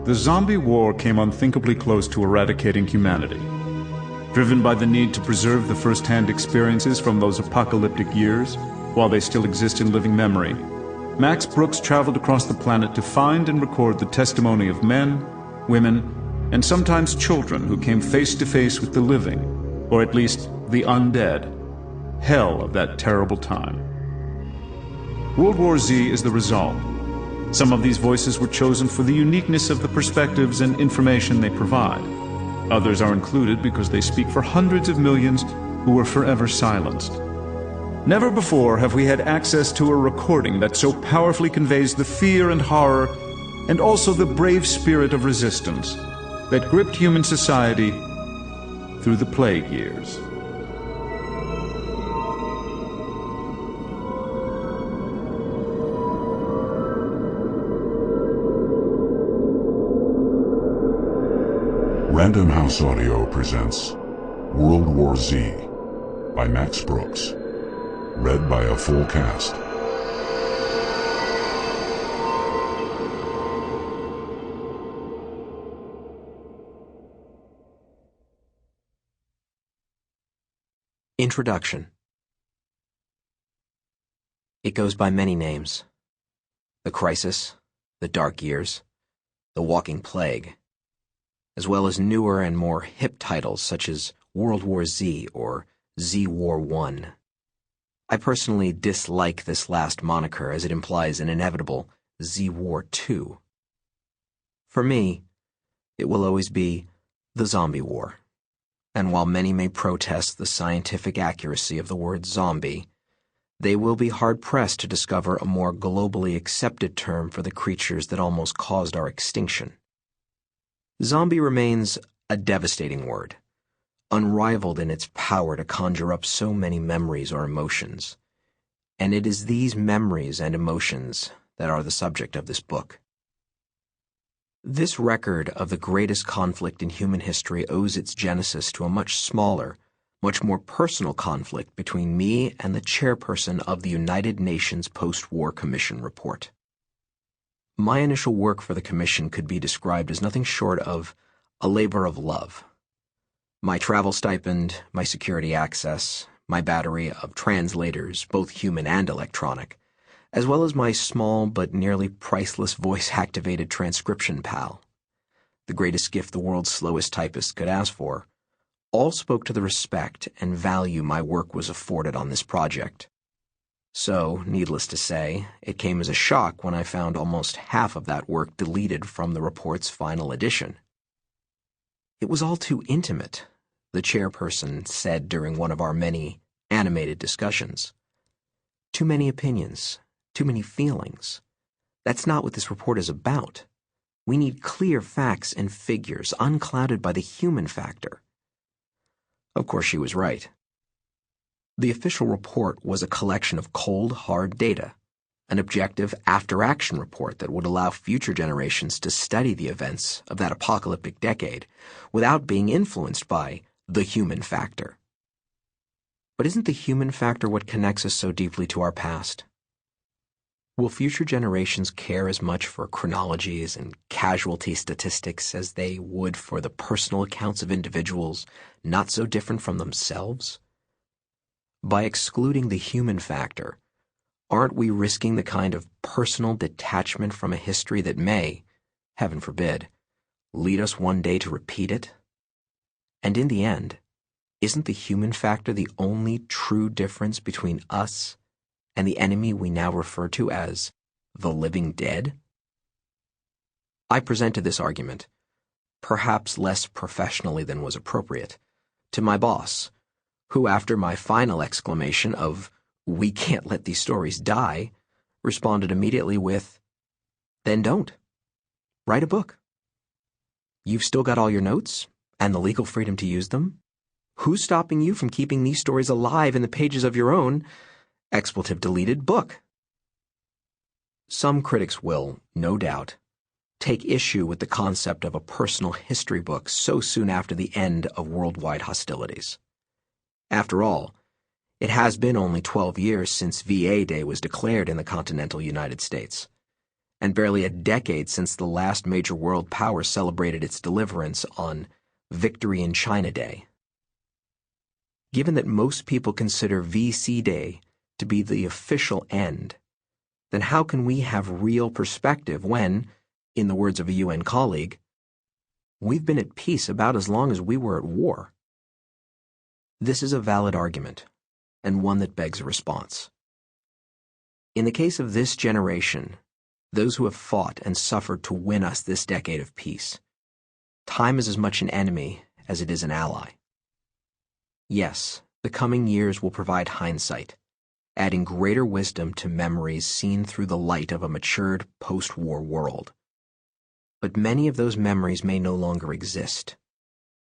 the zombie war came unthinkably close to eradicating humanity. Driven by the need to preserve the first-hand experiences from those apocalyptic years, while they still exist in living memory, Max Brooks traveled across the planet to find and record the testimony of men, women, and sometimes children who came face to face with the living, or at least the undead, hell of that terrible time. World War Z is the result. Some of these voices were chosen for the uniqueness of the perspectives and information they provide. Others are included because they speak for hundreds of millions who were forever silenced. Never before have we had access to a recording that so powerfully conveys the fear and horror, and also the brave spirit of resistance that gripped human society through the plague years. Random House Audio presents World War Z by Max Brooks, read by a full cast. Introduction. It goes by many names. The Crisis, the Dark Years, the Walking Plague, as well as newer and more hip titles such as World War Z or Z War I. I personally dislike this last moniker as it implies an inevitable Z War II. For me, it will always be the Zombie War. And while many may protest the scientific accuracy of the word zombie, they will be hard-pressed to discover a more globally accepted term for the creatures that almost caused our extinction. Zombie remains a devastating word, unrivaled in its power to conjure up so many memories or emotions. And it is these memories and emotions that are the subject of this book. This record of the greatest conflict in human history owes its genesis to a much smaller, much more personal conflict between me and the chairperson of the United Nations Post-War Commission report. My initial work for the commission could be described as nothing short of a labor of love. My travel stipend, my security access, my battery of translators, both human and electronic, as well as my small but nearly priceless voice-activated transcription pal, the greatest gift the world's slowest typist could ask for, all spoke to the respect and value my work was afforded on this project. So, needless to say, it came as a shock when I found almost half of that work deleted from the report's final edition. It was all too intimate, the chairperson said during one of our many animated discussions. Too many opinions, too many feelings. That's not what this report is about. We need clear facts and figures, unclouded by the human factor. Of course, she was right. The official report was a collection of cold, hard data, an objective after-action report that would allow future generations to study the events of that apocalyptic decade without being influenced by the human factor. But isn't the human factor what connects us so deeply to our past? Will future generations care as much for chronologies and casualty statistics as they would for the personal accounts of individuals not so different from themselves? By excluding the human factor, aren't we risking the kind of personal detachment from a history that may, heaven forbid, lead us one day to repeat it? And in the end, isn't the human factor the only true difference between us and the enemy we now refer to as the living dead? I presented this argument, perhaps less professionally than was appropriate, to my boss, who, after my final exclamation of, "We can't let these stories die," responded immediately with, "Then don't. Write a book. You've still got all your notes and the legal freedom to use them. Who's stopping you from keeping these stories alive in the pages of your own, expletive deleted, book?" Some critics will, no doubt, take issue with the concept of a personal history book so soon after the end of worldwide hostilities. After all, it has been only 12 years since VA Day was declared in the continental United States, and barely a decade since the last major world power celebrated its deliverance on Victory in China Day. Given that most people consider VC Day to be the official end, then how can we have real perspective when, in the words of a UN colleague, we've been at peace about as long as we were at war? This is a valid argument, and one that begs a response. In the case of this generation, those who have fought and suffered to win us this decade of peace, time is as much an enemy as it is an ally. Yes, the coming years will provide hindsight, adding greater wisdom to memories seen through the light of a matured post-war world. But many of those memories may no longer exist,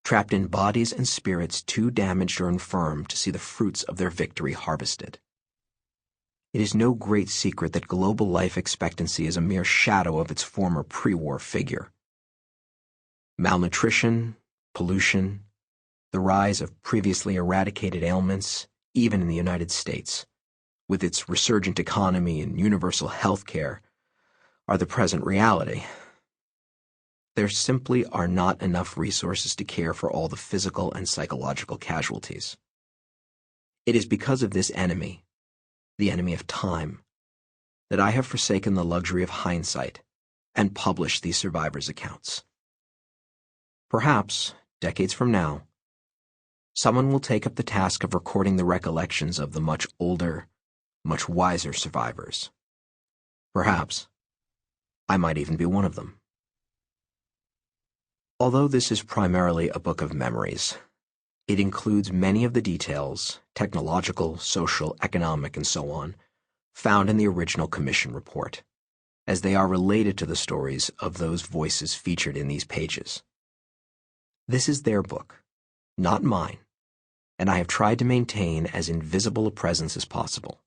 trapped in bodies and spirits too damaged or infirm to see the fruits of their victory harvested. It is no great secret that global life expectancy is a mere shadow of its former pre-war figure. Malnutrition, pollution, the rise of previously eradicated ailments, even in the United States, with its resurgent economy and universal health care, are the present reality. There simply are not enough resources to care for all the physical and psychological casualties. It is because of this enemy, the enemy of time, that I have forsaken the luxury of hindsight and published these survivors' accounts. Perhaps, decades from now, someone will take up the task of recording the recollections of the much older, much wiser survivors. Perhaps I might even be one of them. Although this is primarily a book of memories, it includes many of the details, technological, social, economic, and so on, found in the original Commission report, as they are related to the stories of those voices featured in these pages. This is their book, not mine, and I have tried to maintain as invisible a presence as possible.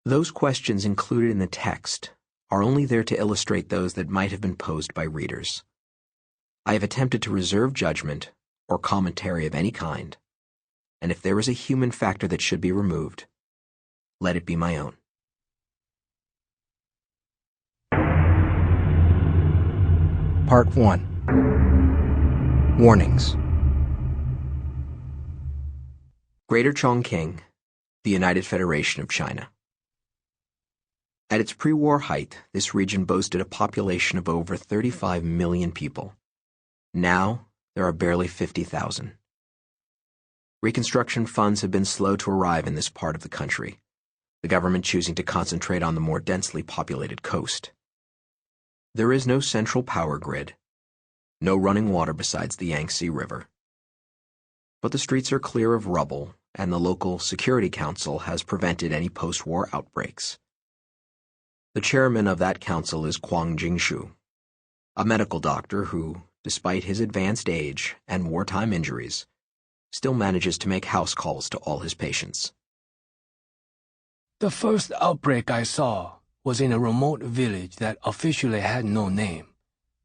Those questions included in the text are only there to illustrate those that might have been posed by readers. I have attempted to reserve judgment or commentary of any kind, and if there is a human factor that should be removed, let it be my own. Part 1. Warnings. Greater Chongqing, the United Federation of China. At its pre-war height, this region boasted a population of over 35 million people. Now, there are barely 50,000. Reconstruction funds have been slow to arrive in this part of the country, the government choosing to concentrate on the more densely populated coast. There is no central power grid, no running water besides the Yangtze River. But the streets are clear of rubble, and the local Security Council has prevented any post-war outbreaks. The chairman of that council is Kwang Jingshu, a medical doctor who, despite his advanced age and wartime injuries, still manages to make house calls to all his patients. The first outbreak I saw was in a remote village that officially had no name.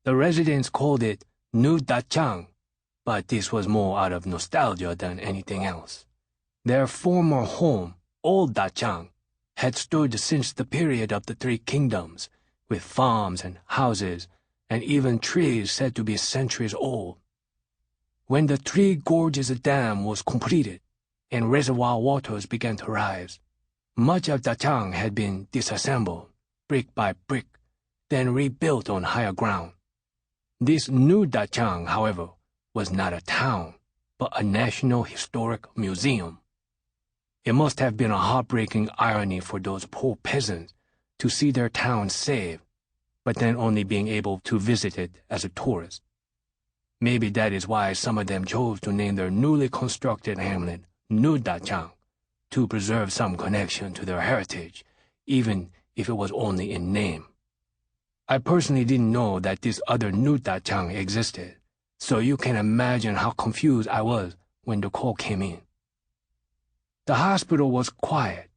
The residents called it New Dachang, but this was more out of nostalgia than anything else. Their former home, Old Dachang, had stood since the period of the Three Kingdoms, with farms and houses, and even trees said to be centuries old. When the Three Gorges Dam was completed, and reservoir waters began to rise, much of Dachang had been disassembled, brick by brick, then rebuilt on higher ground. This new Dachang, however, was not a town, but a National Historic Museum. It must have been a heartbreaking irony for those poor peasants to see their town saved, but then only being able to visit it as a tourist. Maybe that is why some of them chose to name their newly constructed hamlet New Dachang, to preserve some connection to their heritage, even if it was only in name. I personally didn't know that this other New Dachang existed, so you can imagine how confused I was when the call came in. The hospital was quiet.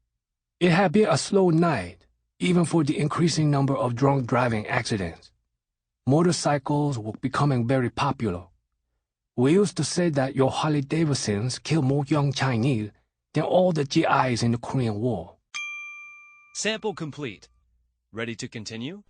It had been a slow night, even for the increasing number of drunk driving accidents. Motorcycles were becoming very popular. We used to say that your Harley-Davidsons kill more young Chinese than all the GIs in the Korean War. Sample complete. Ready to continue?